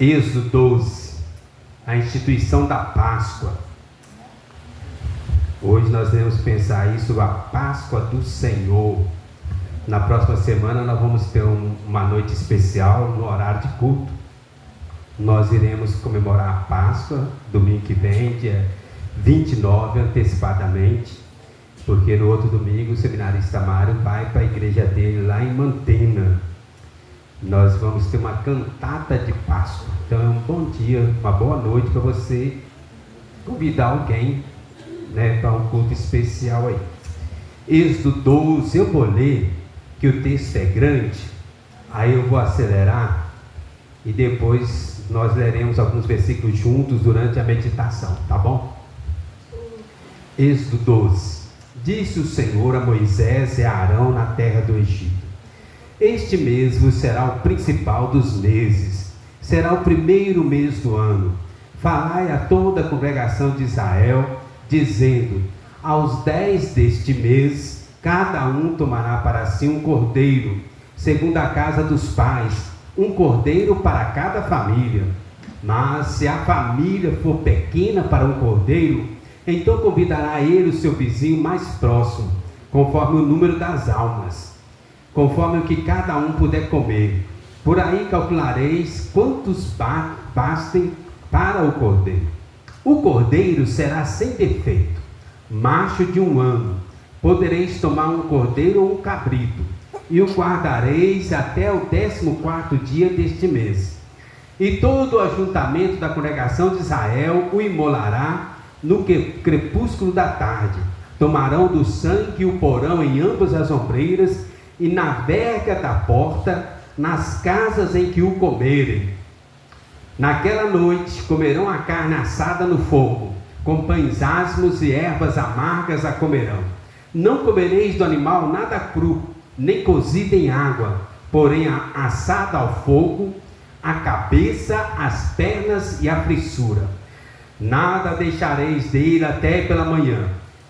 Êxodo 12, a instituição da Páscoa. Hoje nós devemos pensar aí sobre a Páscoa do Senhor. Na próxima semana nós vamos ter uma noite especial no horário de culto. Nós iremos comemorar a Páscoa domingo que vem, dia 29, antecipadamente, porque no outro domingo o seminarista Mário vai para a igreja dele lá em Mantena. Nós vamos ter uma cantata de Páscoa. Então é um bom dia, uma boa noite para você convidar alguém, para um culto especial aí. Êxodo 12, eu vou ler, que o texto é grande, aí eu vou acelerar e depois nós leremos alguns versículos juntos durante a meditação, tá bom? Êxodo 12. Disse o Senhor a Moisés e a Arão na terra do Egito: este mês vos será o principal dos meses, será o primeiro mês do ano. Falai a toda a congregação de Israel, dizendo: aos 10 deste mês, cada um tomará para si um cordeiro, segundo a casa dos pais, um cordeiro para cada família. Mas se a família for pequena para um cordeiro, então convidará ele o seu vizinho mais próximo, conforme o número das almas, conforme o que cada um puder comer. Por aí calculareis quantos bastem para o cordeiro. O cordeiro será sem defeito, macho de 1 ano. Podereis tomar um cordeiro ou um cabrito, e o guardareis até o 14º dia deste mês. E todo o ajuntamento da congregação de Israel o imolará no crepúsculo da tarde. Tomarão do sangue e o porão em ambas as ombreiras e na verga da porta, nas casas em que o comerem. Naquela noite comerão a carne assada no fogo, com pães asmos e ervas amargas a comerão. Não comereis do animal nada cru, nem cozido em água, porém assada ao fogo, a cabeça, as pernas e a frissura. Nada deixareis dele até pela manhã.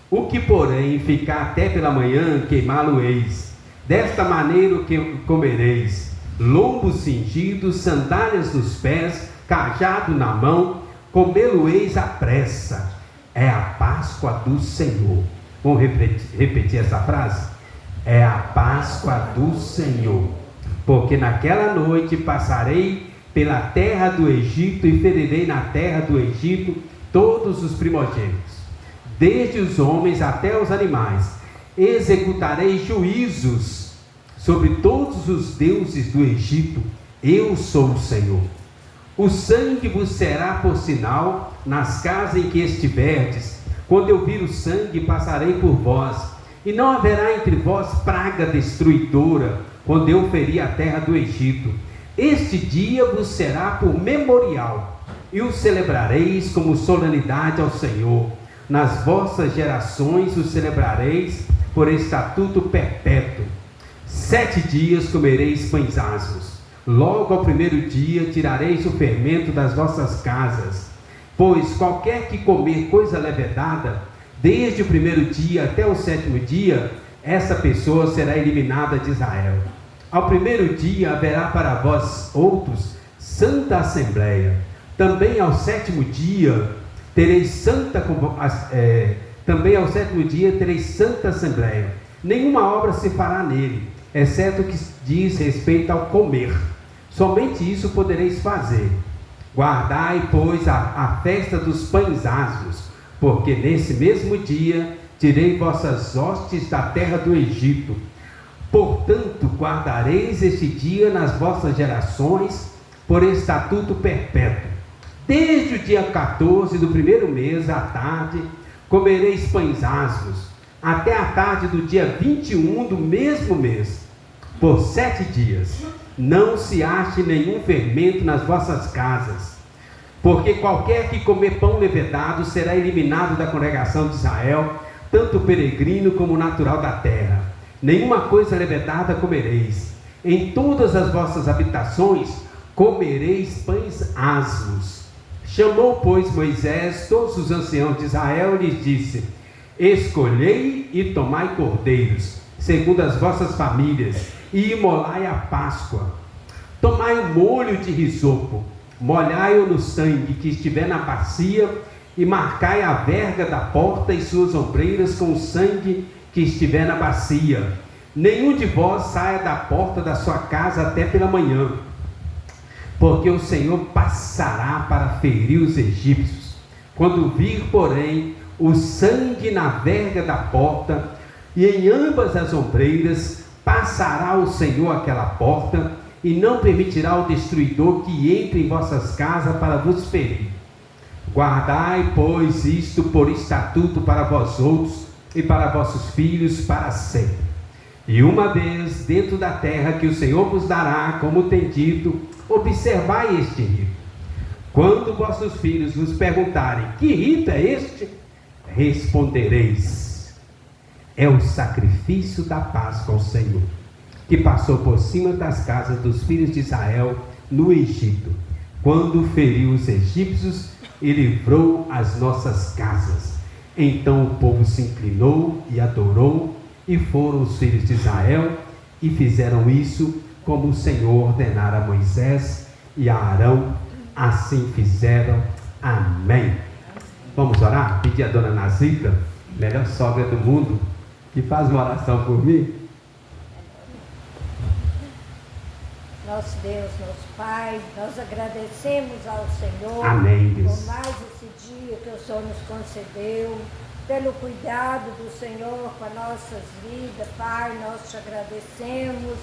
O que, porém, ficar até pela manhã, queimá-lo-eis. Desta maneira o que comereis: lombos cingidos, sandálias nos pés, cajado na mão, comê-lo-eis à pressa. É a Páscoa do Senhor. Vamos repetir essa frase? É a Páscoa do Senhor. Porque naquela noite passarei pela terra do Egito e ferirei na terra do Egito todos os primogênitos, desde os homens até os animais. Executarei juízos sobre todos os deuses do Egito. Eu sou o Senhor. O sangue vos será por sinal nas casas em que estiverdes. Quando eu vir o sangue, passarei por vós, e não haverá entre vós praga destruidora, quando eu ferir a terra do Egito. Este dia vos será por memorial, e o celebrareis como solenidade ao Senhor. Nas vossas gerações o celebrareis por estatuto perpétuo. 7 dias comereis pães asmos. Logo ao primeiro dia tirareis o fermento das vossas casas. Pois qualquer que comer coisa levedada, desde o primeiro dia até o 7º dia, essa pessoa será eliminada de Israel. Ao primeiro dia haverá para vós outros santa assembleia. Também ao 7º dia tereis santa assembleia. Nenhuma obra se fará nele, exceto o que diz respeito ao comer. Somente isso podereis fazer. Guardai, pois, a festa dos pães asmos, porque nesse mesmo dia tirei vossas hostes da terra do Egito. Portanto, guardareis este dia nas vossas gerações, por estatuto perpétuo. Desde o dia 14 do primeiro mês, à tarde, comereis pães asmos, até a tarde do dia 21 do mesmo mês, por 7 dias. Não se ache nenhum fermento nas vossas casas, porque qualquer que comer pão levedado será eliminado da congregação de Israel, tanto peregrino como natural da terra. Nenhuma coisa levedada comereis. Em todas as vossas habitações comereis pães asmos. Chamou, pois, Moisés todos os anciãos de Israel e lhes disse: escolhei e tomai cordeiros, segundo as vossas famílias, e imolai a Páscoa. Tomai um molho de risopo, molhai-o no sangue que estiver na bacia, e marcai a verga da porta e suas ombreiras com o sangue que estiver na bacia. Nenhum de vós saia da porta da sua casa até pela manhã, porque o Senhor passará para ferir os egípcios. Quando vir, porém, o sangue na verga da porta e em ambas as ombreiras, passará o Senhor aquela porta, e não permitirá o destruidor que entre em vossas casas para vos ferir. Guardai, pois, isto por estatuto para vós outros e para vossos filhos para sempre. E uma vez dentro da terra que o Senhor vos dará, como tem dito, observai este rito. Quando vossos filhos vos perguntarem: que rito é este? Respondereis: é o sacrifício da Páscoa ao Senhor, que passou por cima das casas dos filhos de Israel no Egito, quando feriu os egípcios e livrou as nossas casas. Então o povo se inclinou e adorou, e foram os filhos de Israel e fizeram isso como o Senhor ordenara a Moisés e a Arão. Assim fizeram. Amém. Vamos orar? Pedir a dona Nazita, melhor sogra do mundo, que faz uma oração por mim. Nosso Deus, nosso Pai, nós agradecemos ao Senhor. Amém, Deus. Por mais esse dia que o Senhor nos concedeu, pelo cuidado do Senhor com as nossas vidas, Pai, nós te agradecemos.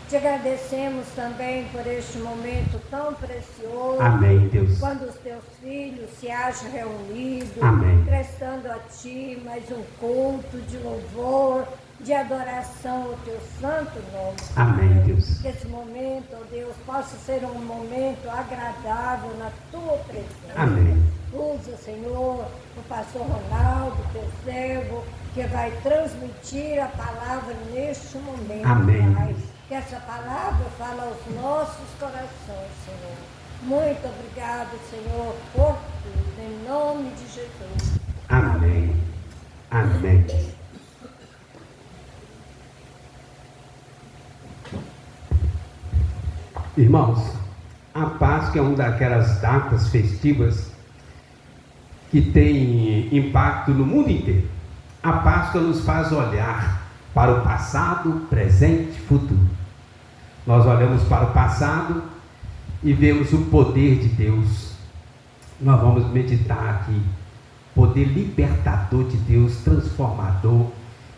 Te agradecemos também por este momento tão precioso. Amém, Deus. Quando os teus filhos se acham reunidos, Amém, prestando a Ti mais um culto de louvor, de adoração ao Teu santo nome. Amém, Deus. Que esse momento, ó Deus, possa ser um momento agradável na Tua presença. Amém. Usa, Senhor, o pastor Ronaldo, Teu servo, que vai transmitir a palavra neste momento. Amém. Pai. Que essa palavra fala aos nossos corações, Senhor. Muito obrigado, Senhor, por tudo, em nome de Jesus. Amém. Amém. Irmãos, a Páscoa é uma daquelas datas festivas que tem impacto no mundo inteiro. A Páscoa nos faz olhar para o passado, presente e futuro. Nós olhamos para o passado e vemos o poder de Deus. Nós vamos meditar aqui. Poder libertador de Deus, transformador,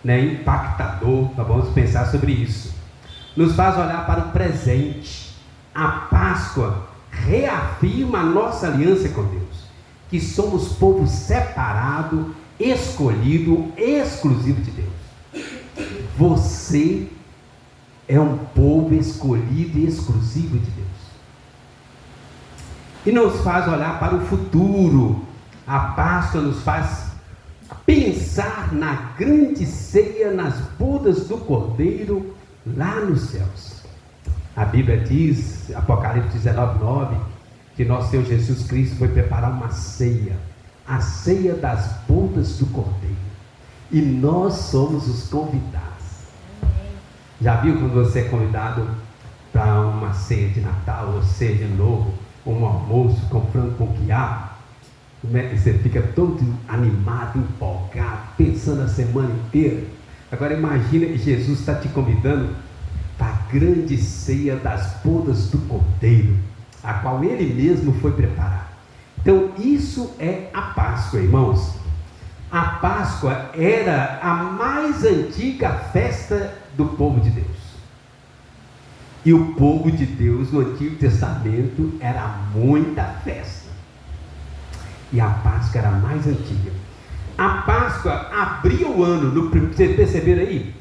impactador. Nós vamos pensar sobre isso. Nos faz olhar para o presente. A Páscoa reafirma a nossa aliança com Deus, que somos povo separado, escolhido, exclusivo de Deus. Você é um povo escolhido e exclusivo de Deus. E nos faz olhar para o futuro. A Páscoa nos faz pensar na grande ceia, nas bodas do Cordeiro lá nos céus. A Bíblia diz, Apocalipse 19:9, que nosso Senhor Jesus Cristo foi preparar uma ceia, a ceia das bodas do Cordeiro. E nós somos os convidados. Já viu quando você é convidado para uma ceia de Natal, ou ceia de Novo, um almoço com frango com quiabo? Você fica todo animado, empolgado, pensando a semana inteira. Agora imagina que Jesus está te convidando para a grande ceia das bodas do Cordeiro, a qual Ele mesmo foi preparar. Então isso é a Páscoa, irmãos. A Páscoa era a mais antiga festa do povo de Deus. E o povo de Deus no Antigo Testamento era muita festa. E a Páscoa era a mais antiga. A Páscoa abria o ano, vocês perceberam aí?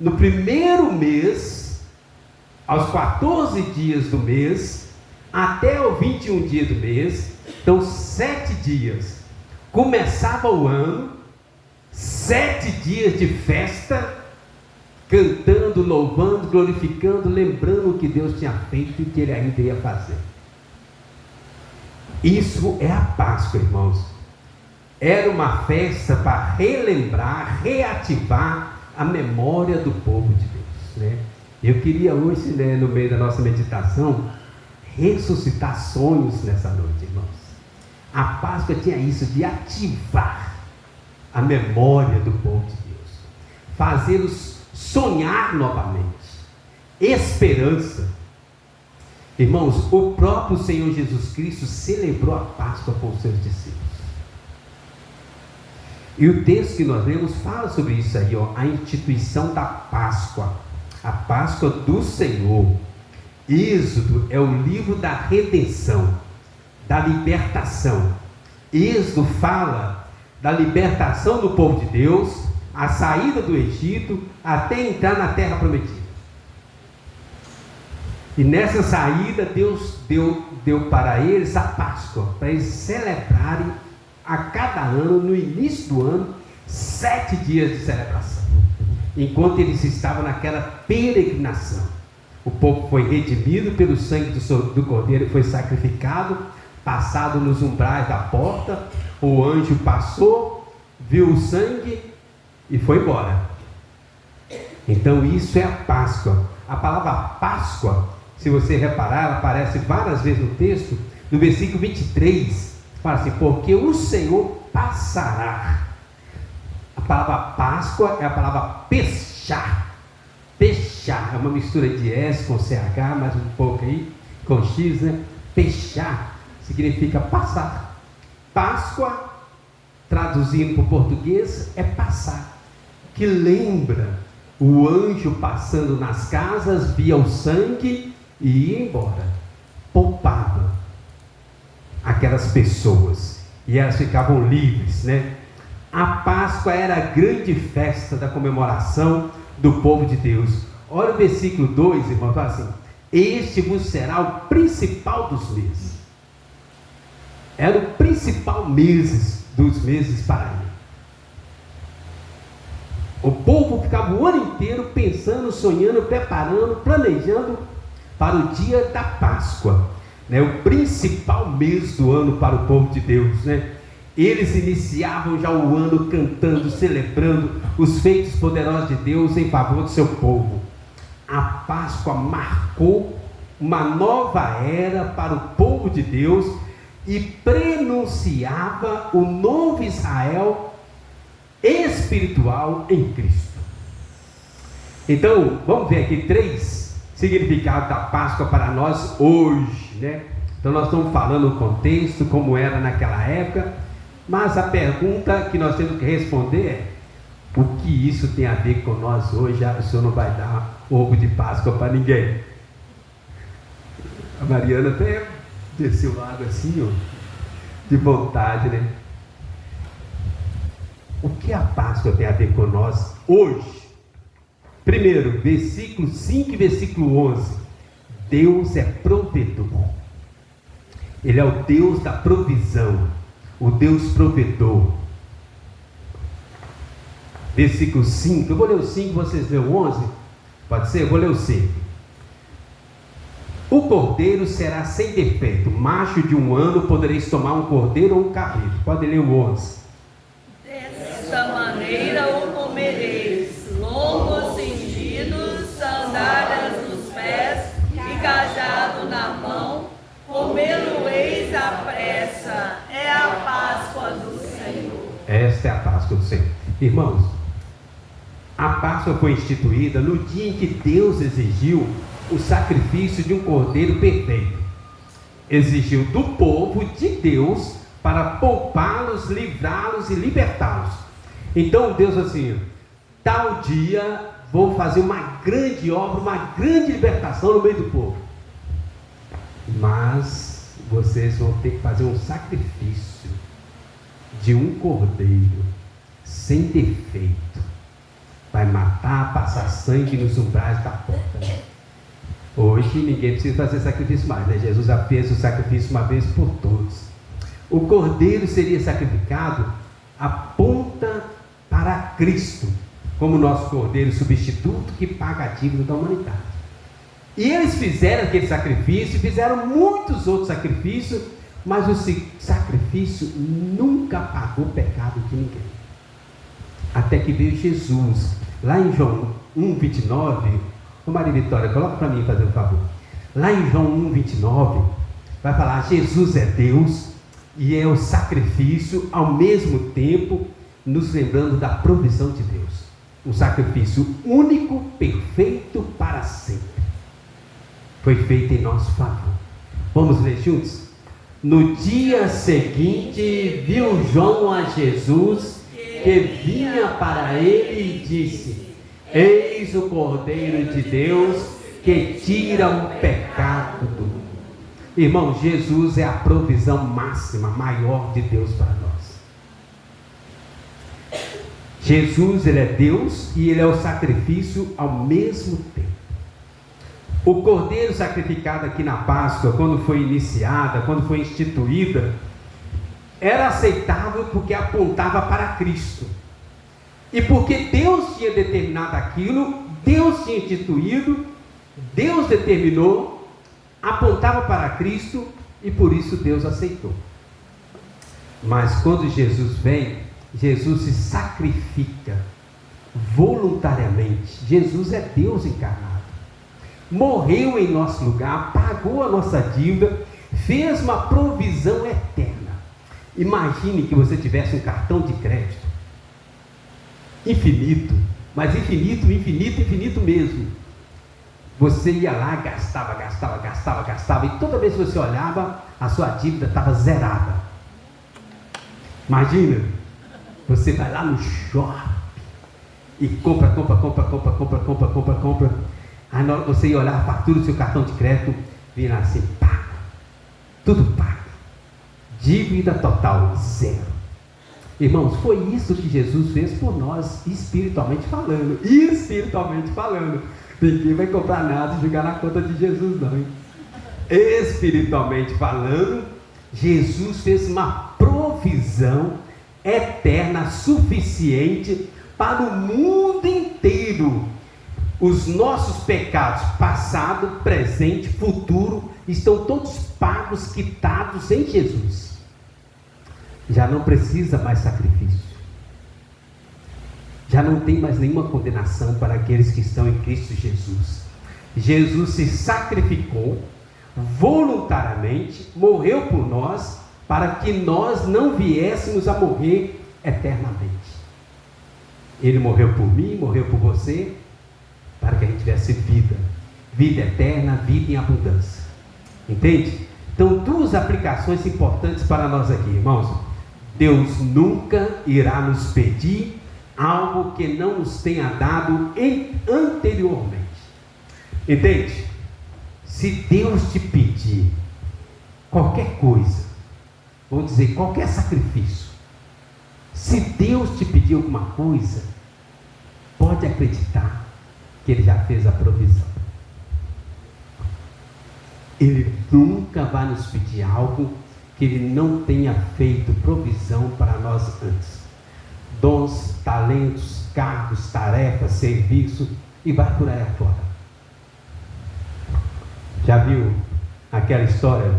No primeiro mês, aos 14 dias do mês, até os 21 dias do mês, então 7 dias. Começava o ano, 7 dias de festa, cantando, louvando, glorificando, lembrando o que Deus tinha feito e o que Ele ainda ia fazer. Isso é a Páscoa, irmãos. Era uma festa para relembrar, reativar a memória do povo de Deus, Eu queria hoje, no meio da nossa meditação, ressuscitar sonhos nessa noite, irmãos. A Páscoa tinha isso de ativar a memória do povo de Deus, fazê-los sonhar novamente, esperança. Irmãos, o próprio Senhor Jesus Cristo celebrou a Páscoa com os seus discípulos. E o texto que nós lemos fala sobre isso aí, ó, a instituição da Páscoa, a Páscoa do Senhor. Êxodo é o livro da redenção, da libertação. Êxodo fala da libertação do povo de Deus, a saída do Egito, até entrar na terra prometida. E nessa saída, Deus deu para eles a Páscoa, para eles celebrarem a cada ano, no início do ano, 7 dias de celebração, enquanto eles estavam naquela peregrinação. O povo foi redimido pelo sangue do Cordeiro que foi sacrificado, passado nos umbrais da porta. O anjo passou, viu o sangue e foi embora. Então isso é a Páscoa. A palavra Páscoa, se você reparar, ela aparece várias vezes no texto. No versículo 23, fala assim: porque o Senhor passará. A palavra Páscoa é a palavra pechar. Pechar, é uma mistura de S com CH, mais um pouco aí, com X, né? Pechar significa passar. Páscoa, traduzindo para o português, é passar, que lembra o anjo passando nas casas, via o sangue e ia embora. Poupava aquelas pessoas e elas ficavam livres, né? A Páscoa era a grande festa da comemoração do povo de Deus. Olha o versículo 2, irmão, fala assim: este vos será o principal dos meses. Era o principal dos meses para ele. O povo ficava o ano inteiro pensando, sonhando, preparando, planejando para o dia da Páscoa, né? O principal mês do ano para o povo de Deus, né? Eles iniciavam já o ano cantando, celebrando os feitos poderosos de Deus em favor do seu povo. A Páscoa marcou uma nova era para o povo de Deus e prenunciava o novo Israel espiritual em Cristo. Então, vamos ver aqui 3 significados da Páscoa para nós hoje, né? Então nós estamos falando o contexto, como era naquela época. Mas a pergunta que nós temos que responder é: o que isso tem a ver com nós hoje? O Senhor não vai dar ovo de Páscoa para ninguém. A Mariana até desceu água assim, ó, de vontade, né? O que a Páscoa tem a ver com nós hoje? Primeiro, versículo 5 e versículo 11. Deus é provedor. Ele é o Deus da provisão, o Deus provedor. Versículo 5, eu vou ler o 5, vocês lêem o 11? Pode ser? Eu vou ler o 5. O cordeiro será sem defeito, macho de 1 ano podereis tomar um cordeiro ou um cabrito. Pode ler o 11. Desta maneira o comereis, lombos cingidos, sandálias nos pés e cajado na mão, comê-lo-eis à pressa, é a Páscoa do Senhor. Esta é a Páscoa do Senhor. Irmãos, a Páscoa foi instituída no dia em que Deus exigiu o sacrifício de um cordeiro perfeito. Exigiu do povo de Deus para poupá-los, livrá-los e libertá-los. Então Deus assim: tal dia vou fazer uma grande obra, uma grande libertação no meio do povo. Mas vocês vão ter que fazer um sacrifício de um cordeiro sem defeito. Vai matar, passar sangue nos umbrais da porta. Hoje ninguém precisa fazer sacrifício mais, né? Jesus já fez o sacrifício uma vez por todos. O cordeiro seria sacrificado, aponta para Cristo, como nosso cordeiro substituto que paga a dívida da humanidade. E eles fizeram aquele sacrifício, fizeram muitos outros sacrifícios, mas o sacrifício nunca pagou o pecado de ninguém. Até que veio Jesus, lá em João 1,29, ô Maria Vitória, coloca para mim fazer um favor. Lá em João 1,29, vai falar: Jesus é Deus e é o sacrifício, ao mesmo tempo nos lembrando da provisão de Deus. Um sacrifício único, perfeito para sempre. Foi feito em nosso favor. Vamos ler juntos? No dia seguinte, viu João a Jesus que vinha para ele e disse: Eis o Cordeiro de Deus que tira o pecado do mundo. Irmão, Jesus é a provisão máxima, maior de Deus para nós. Jesus, ele é Deus e ele é o sacrifício ao mesmo tempo. O cordeiro sacrificado aqui na Páscoa, quando foi iniciada, quando foi instituída, era aceitável porque apontava para Cristo. E porque Deus tinha determinado aquilo, Deus tinha instituído, Deus determinou, apontava para Cristo e por isso Deus aceitou. Mas quando Jesus vem, Jesus se sacrifica voluntariamente. Jesus é Deus encarnado. Morreu em nosso lugar, pagou a nossa dívida, fez uma provisão eterna. Imagine que você tivesse um cartão de crédito infinito, mas infinito, infinito, infinito mesmo. Você ia lá, gastava, e toda vez que você olhava, a sua dívida estava zerada. Imagina, você vai lá no shopping e compra. Aí na hora que você ia olhar a fatura do seu cartão de crédito, vinha assim, pago, tudo pago, dívida total, zero. Irmãos, foi isso que Jesus fez por nós, espiritualmente falando. Ninguém vai comprar nada e jogar na conta de Jesus não, hein? Espiritualmente falando, Jesus fez uma provisão eterna, suficiente para o mundo inteiro. Os nossos pecados, passado, presente, futuro, estão todos pagos, quitados em Jesus. Já não precisa mais sacrifício. Já não tem mais nenhuma condenação para aqueles que estão em Cristo Jesus. Jesus se sacrificou voluntariamente, morreu por nós, para que nós não viéssemos a morrer eternamente. Ele morreu por mim, morreu por você, para que a gente tivesse vida eterna, vida em abundância. Entende? Então, duas aplicações importantes para nós aqui, irmãos. Deus nunca irá nos pedir algo que não nos tenha dado anteriormente. Entende? Se Deus te pedir qualquer coisa, vamos dizer, qualquer sacrifício, se Deus te pedir alguma coisa, pode acreditar que Ele já fez a provisão. Ele nunca vai nos pedir algo que Ele não tenha feito provisão para nós antes. Dons, talentos, cargos, tarefas, serviço, e vai por aí afora. Já viu aquela história,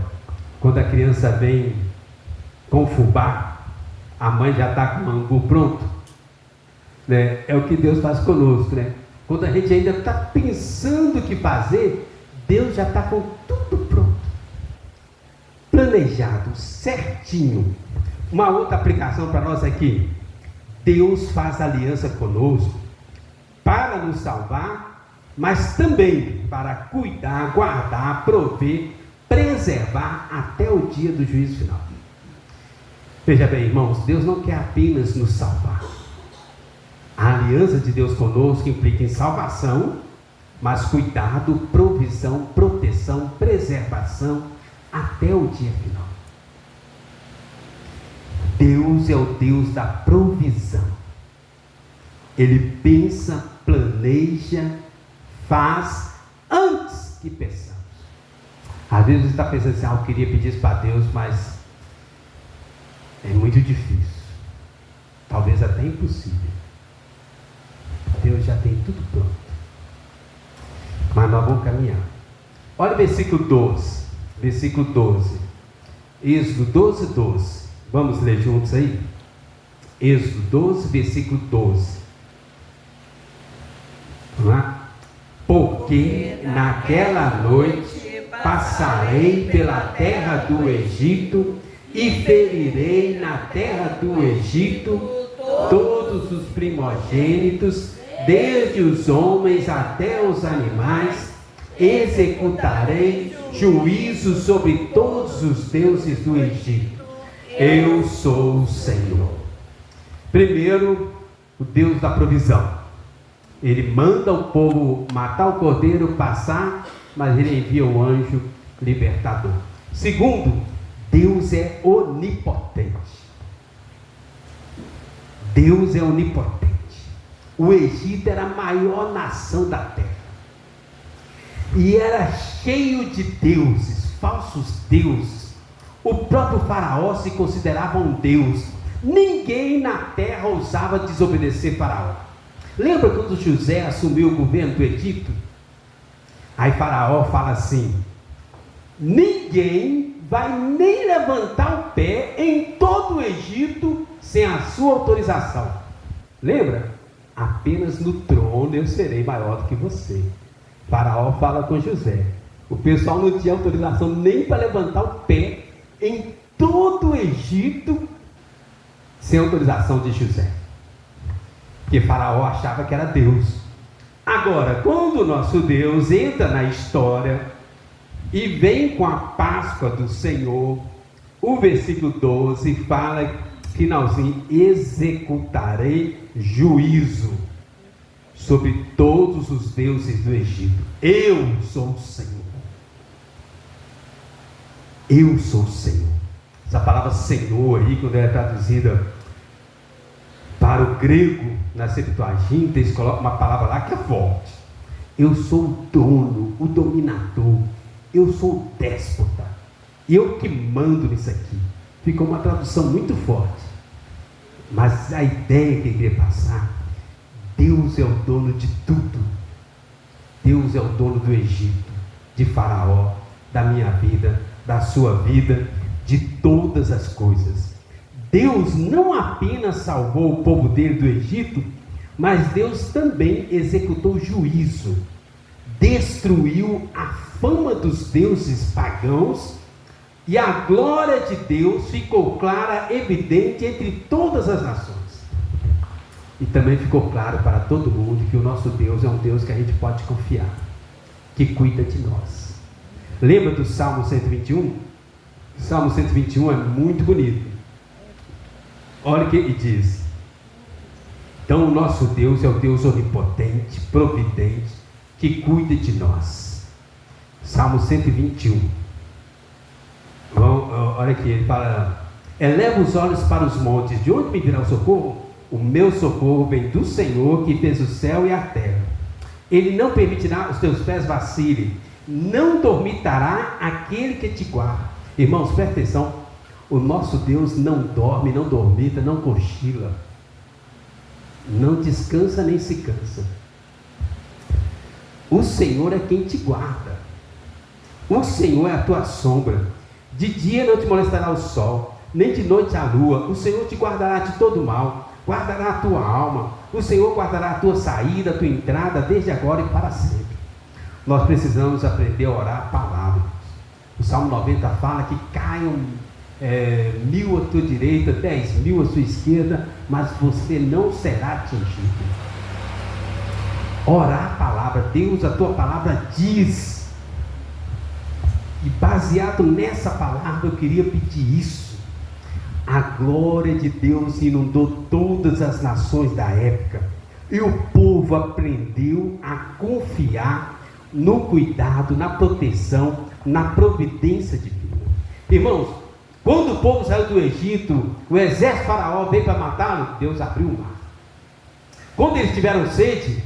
quando a criança vem com fubá, a mãe já está com o angu pronto? Né? É o que Deus faz conosco, né? Quando a gente ainda está pensando o que fazer, Deus já está com tudo pronto, planejado, certinho. Uma outra aplicação para nós aqui: Deus faz aliança conosco para nos salvar, mas também para cuidar, guardar, prover, preservar até o dia do juízo final. Veja bem, irmãos, Deus não quer apenas nos salvar. A aliança de Deus conosco implica em salvação, mas cuidado, provisão, proteção, preservação até o dia final. Deus é o Deus da provisão. Ele pensa, planeja, faz antes que pensamos. Às vezes você está pensando assim: eu queria pedir isso para Deus, mas é muito difícil, talvez até impossível. Deus já tem tudo pronto, mas nós vamos caminhar. Olha o versículo 12, Êxodo 12, 12. Vamos ler juntos aí? Êxodo 12, versículo 12. Vamos lá? Porque naquela noite passarei pela terra do Egito e ferirei na terra do Egito todos os primogênitos, desde os homens até os animais. Executarei juízo sobre todos os deuses do Egito. Eu sou o Senhor. Primeiro, o Deus da provisão. Ele manda o povo matar o cordeiro, passar, mas ele envia o anjo libertador. Segundo, Deus é onipotente. Deus é onipotente. O Egito era a maior nação da terra. E era cheio de deuses, falsos deuses. O próprio faraó se considerava um deus. Ninguém na terra ousava desobedecer faraó. Lembra quando José assumiu o governo do Egito? Aí faraó fala assim: ninguém vai nem levantar o pé em todo o Egito sem a sua autorização. Lembra? Apenas no trono eu serei maior do que você. Faraó fala com José. O pessoal não tinha autorização nem para levantar o pé em todo o Egito sem autorização de José, porque Faraó achava que era Deus. Agora, quando o nosso Deus entra na história e vem com a Páscoa do Senhor, o versículo 12 fala, finalzinho: executarei juízo sobre todos os deuses do Egito. Eu sou o Senhor. Eu sou o Senhor. Essa palavra Senhor aí, quando ela é traduzida para o grego, na Septuaginta, eles colocam uma palavra lá que é forte. Eu sou o dono, o dominador. Eu sou o déspota. Eu que mando nisso aqui. Ficou uma tradução muito forte. Mas a ideia que eu queria passar: Deus é o dono de tudo. Deus é o dono do Egito, de Faraó, da minha vida, da sua vida, de todas as coisas. Deus não apenas salvou o povo dele do Egito, mas Deus também executou juízo, destruiu a fama dos deuses pagãos, e a glória de Deus ficou clara, evidente entre todas as nações. E também ficou claro para todo mundo que o nosso Deus é um Deus que a gente pode confiar, que cuida de nós. Lembra do Salmo 121? O Salmo 121 é muito bonito. Olha o que ele diz: então o nosso Deus é o Deus onipotente, providente, que cuida de nós. Salmo 121. Olha aqui, ele fala: eleva os olhos para os montes, de onde me virá o socorro? O meu socorro vem do Senhor, que fez o céu e a terra. Ele não permitirá os teus pés vacilem, não dormitará aquele que te guarda. Irmãos, presta atenção: o nosso Deus não dorme, não dormita, não cochila, não descansa nem se cansa. O Senhor é quem te guarda. O Senhor é a tua sombra. De dia não te molestará o sol, nem de noite a lua. O Senhor te guardará de todo mal, guardará a tua alma. O Senhor guardará a tua saída, a tua entrada, desde agora e para sempre. Nós precisamos aprender a orar a palavra. O Salmo 90 fala que caiam 1000 à tua direita, 10.000 à sua esquerda, mas você não será atingido. Orar a palavra, Deus, a tua palavra diz. E baseado nessa palavra eu queria pedir isso. A glória de Deus inundou todas as nações da época, e o povo aprendeu a confiar no cuidado, na proteção, na providência divina. Irmãos, quando o povo saiu do Egito, o exército faraó veio para matá-lo, Deus abriu o mar. Quando eles tiveram sede,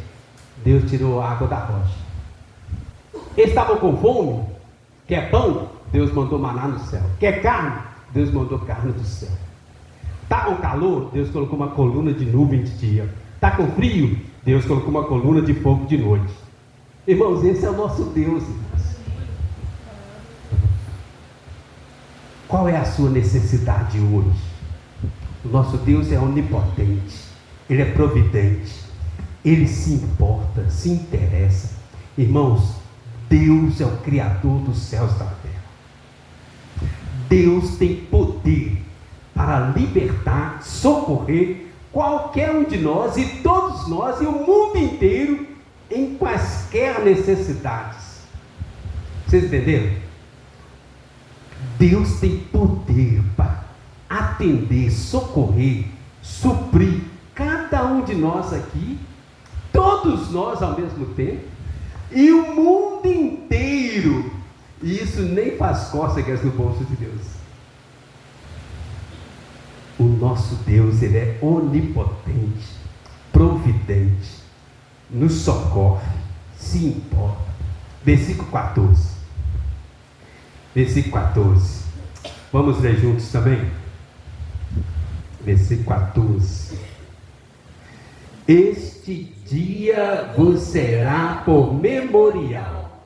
Deus tirou a água da rocha. Eles estavam com fome, quer pão? Deus mandou maná no céu. Quer carne? Deus mandou carne do céu. Está com calor? Deus colocou uma coluna de nuvem de dia. Está com frio? Deus colocou uma coluna de fogo de noite. Irmãos, esse é o nosso Deus, irmãos. Qual é a sua necessidade hoje? O nosso Deus é onipotente, Ele é providente, Ele se importa, se interessa. Irmãos, Deus é o Criador dos céus e da terra. Deus tem poder para libertar, socorrer qualquer um de nós e todos nós e o mundo inteiro em quaisquer necessidades. Vocês entenderam? Deus tem poder para atender, socorrer, suprir cada um de nós aqui, todos nós ao mesmo tempo, e o mundo inteiro. E isso nem faz cócegas no bolso de Deus. O nosso Deus, Ele é onipotente, providente, nos socorre, se importa. Versículo 14. Versículo 14. Vamos ler juntos também? Versículo 14. Este dia vos será por memorial,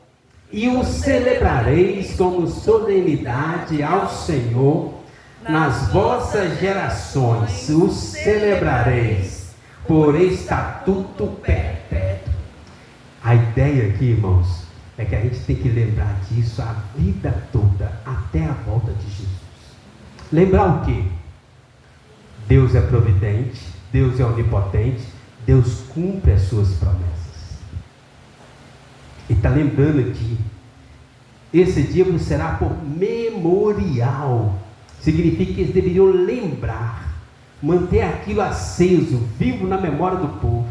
e o celebrareis como solenidade ao Senhor nas vossas gerações, o celebrareis por estatuto perpétuo. A ideia aqui, irmãos, é que a gente tem que lembrar disso a vida toda, até a volta de Jesus. Lembrar o quê? Deus é providente, Deus é onipotente, Deus cumpre as suas promessas. E está lembrando aqui, esse dia vos será por memorial. Significa que eles deveriam lembrar, manter aquilo aceso, vivo na memória do povo.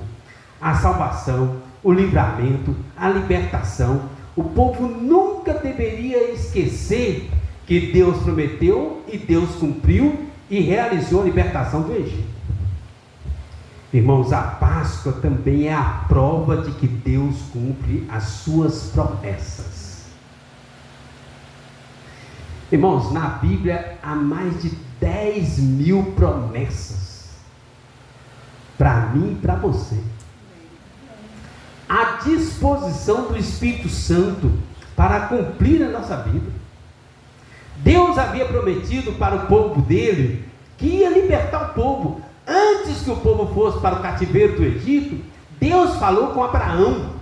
A salvação, o livramento, a libertação. O povo nunca deveria esquecer que Deus prometeu e Deus cumpriu e realizou a libertação do Egito. Irmãos, a Páscoa também é a prova de que Deus cumpre as suas promessas. Irmãos, na Bíblia há mais de 10.000 promessas para mim e para você, à disposição do Espírito Santo para cumprir a nossa vida. Deus havia prometido para o povo dele que ia libertar o povo. Antes que o povo fosse para o cativeiro do Egito, Deus falou com Abraão,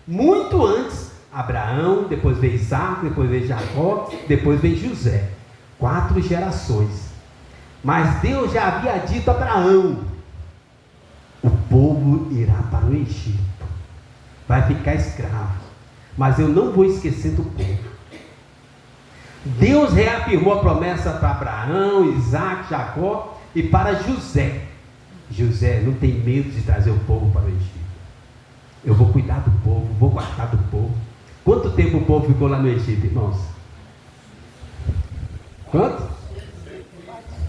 muito antes. Abraão, depois veio Isaac, depois veio Jacó, depois veio José. 4 gerações. Mas Deus já havia dito a Abraão: o povo irá para o Egito, vai ficar escravo, mas eu não vou esquecer do povo. Deus reafirmou a promessa para Abraão, Isaac, Jacó e para José. José, não tem medo de trazer o povo para o Egito. Eu vou cuidar do povo, vou guardar do povo. Quanto tempo o povo ficou lá no Egito, irmãos? Quanto?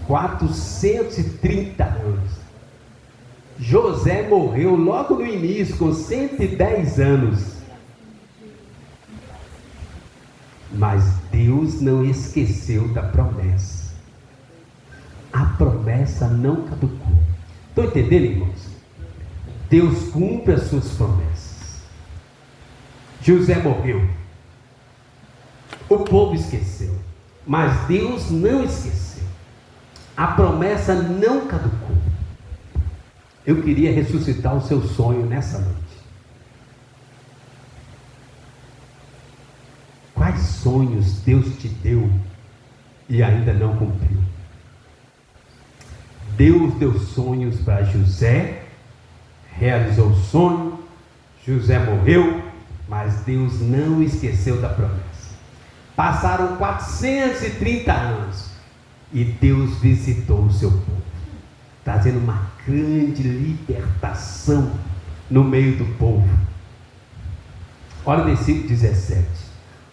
430 anos. José morreu logo no início, com 110 anos. Mas Deus não esqueceu da promessa. A promessa não caducou. Estão entendendo, irmãos? Deus cumpre as suas promessas. José morreu. O povo esqueceu. Mas Deus não esqueceu. A promessa não caducou. Eu queria ressuscitar o seu sonho nessa noite. Quais sonhos Deus te deu e ainda não cumpriu? Deus deu sonhos para José, realizou o sonho. José morreu, mas Deus não esqueceu da promessa. Passaram 430 anos e Deus visitou o seu povo, trazendo uma grande libertação no meio do povo. Olha o versículo 17.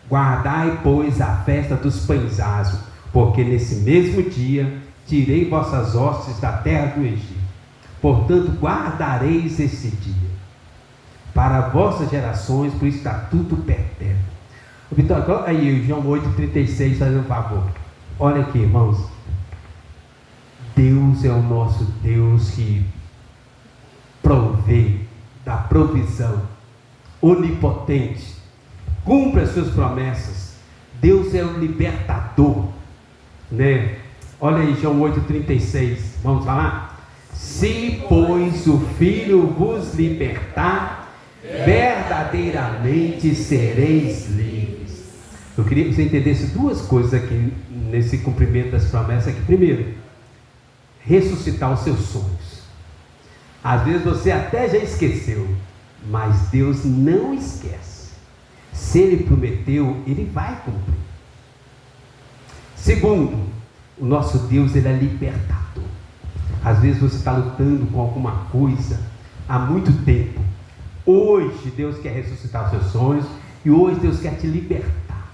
Guardai, pois, a festa dos pães asmos, porque nesse mesmo dia tirei vossas hostes da terra do Egito. Portanto, guardareis esse dia para vossas gerações, por estatuto perpétuo. Vitor, aí, João 8,36, fazendo um favor. Olha aqui, irmãos. Deus é o nosso Deus que provê, dá provisão, onipotente, cumpre as suas promessas. Deus é o libertador, né? Olha aí, João 8,36, vamos falar? Se, pois, o Filho vos libertar, verdadeiramente sereis livres. Eu queria que você entendesse duas coisas aqui, nesse cumprimento das promessas aqui. Primeiro, ressuscitar os seus sonhos. Às vezes você até já esqueceu, mas Deus não esquece. Se Ele prometeu, Ele vai cumprir. Segundo, o nosso Deus, Ele é libertador. Às vezes você está lutando com alguma coisa há muito tempo. Hoje Deus quer ressuscitar os seus sonhos, e hoje Deus quer te libertar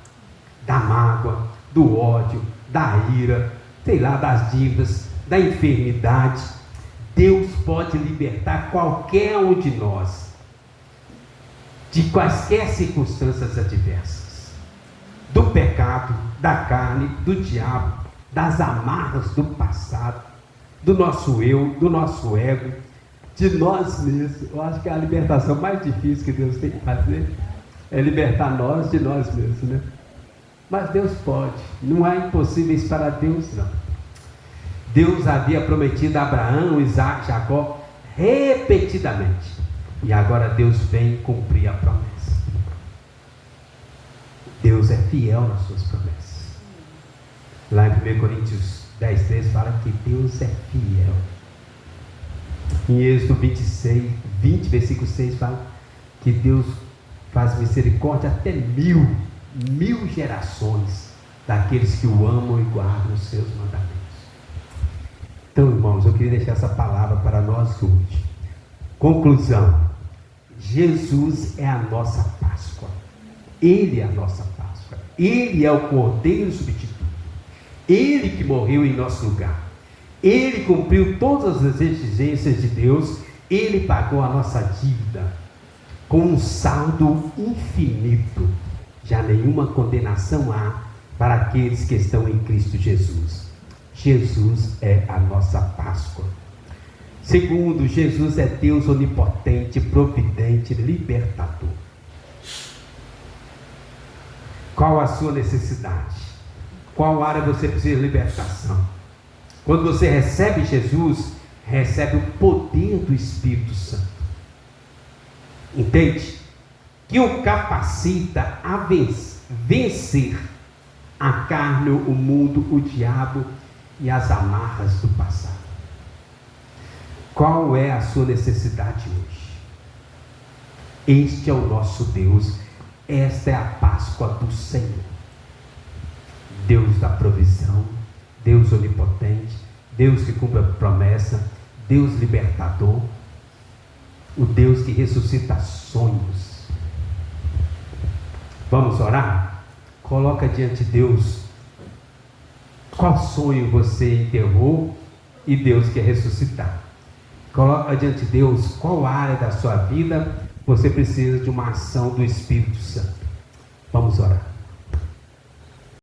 da mágoa, do ódio, da ira, sei lá, das dívidas, da enfermidade. Deus pode libertar qualquer um de nós de quaisquer circunstâncias adversas, do pecado, da carne, do diabo, das amarras do passado, do nosso eu, do nosso ego, de nós mesmos. Eu acho que é a libertação mais difícil que Deus tem que fazer, é libertar nós de nós mesmos, né? Mas Deus pode, não há impossíveis para Deus, não. Deus havia prometido a Abraão, Isaac, Jacó, repetidamente, e agora Deus vem cumprir a promessa. Deus é fiel nas suas promessas. Lá em 1 Coríntios 10:3 fala que Deus é fiel. Em Êxodo 20, versículo 6 fala que Deus faz misericórdia até mil gerações daqueles que o amam e guardam os seus mandamentos. Então, irmãos, eu queria deixar essa palavra para nós hoje. Conclusão: Jesus é a nossa Páscoa. Ele é a nossa Páscoa. Ele é o Cordeiro substituto. Ele que morreu em nosso lugar. Ele cumpriu todas as exigências de Deus. Ele pagou a nossa dívida com um saldo infinito. Já nenhuma condenação há para aqueles que estão em Cristo Jesus. Jesus é a nossa Páscoa. Segundo, Jesus é Deus onipotente, providente, libertador. Qual a sua necessidade? Qual área você precisa de libertação? Quando você recebe Jesus, recebe o poder do Espírito Santo. Entende? Que o capacita a vencer a carne, o mundo, o diabo e as amarras do passado. Qual é a sua necessidade hoje? Este é o nosso Deus. Esta é a Páscoa do Senhor. Deus da provisão, Deus onipotente, Deus que cumpre a promessa, Deus libertador, o Deus que ressuscita sonhos. Vamos orar? Coloca diante de Deus qual sonho você enterrou e Deus quer ressuscitar. Coloca diante de Deus qual área da sua vida você precisa de uma ação do Espírito Santo. Vamos orar.